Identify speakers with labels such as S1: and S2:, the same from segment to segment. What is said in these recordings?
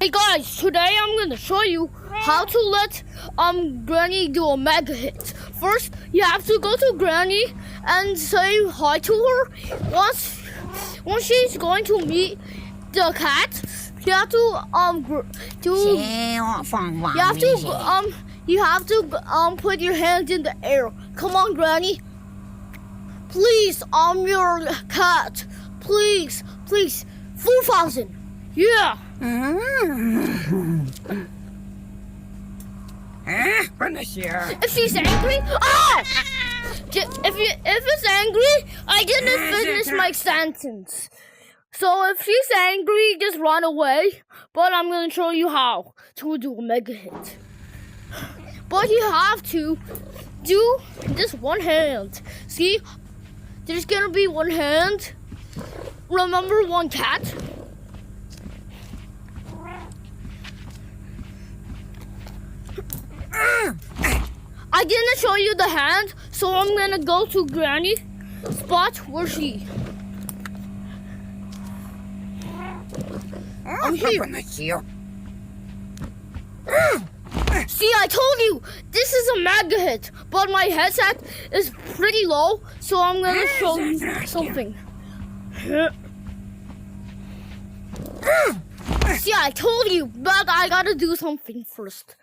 S1: Hey guys, today I'm gonna show you how to let Granny do a mega hit. First, you have to go to Granny and say hi to her. Once she's going to meet the cat, you have to put your hands in the air. Come on, Granny. Please, I'm your cat. Please, 4,000. Yeah. If she's angry, if it's angry, I didn't finish my sentence. So if she's angry, just run away. But I'm gonna show you how to do a mega hit. But you have to do this one hand. See, there's gonna be one hand. Remember one cat? I didn't show you the hand, so I'm gonna go to Granny spot where she. I'm here. See, I told you this is a mega hit, but my headset is pretty low, so I'm gonna show you something. See, I told you, but I gotta do something first.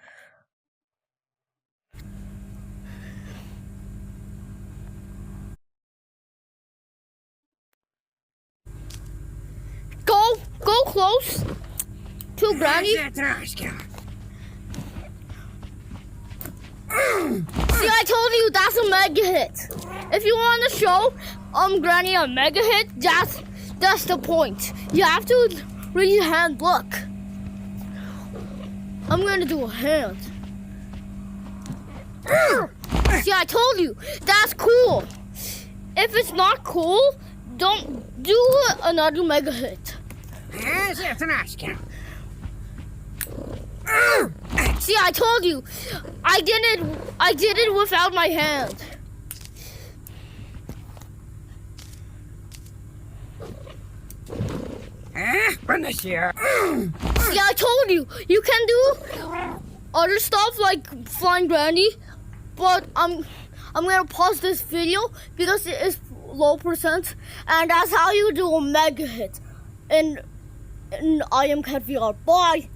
S1: Go close to Granny. See, I told you that's a mega hit. If you want to show Granny a mega hit, that's the point. You have to raise your hand. Look, I'm gonna do a hand. See, I told you that's cool. If it's not cool, don't do another mega hit. See, I told you, I did it without my hand. See, I told you, you can do other stuff like Flying Granny, but I'm gonna pause this video because it is low percent, and that's how you do a mega hit. And I am Cat VR. Bye.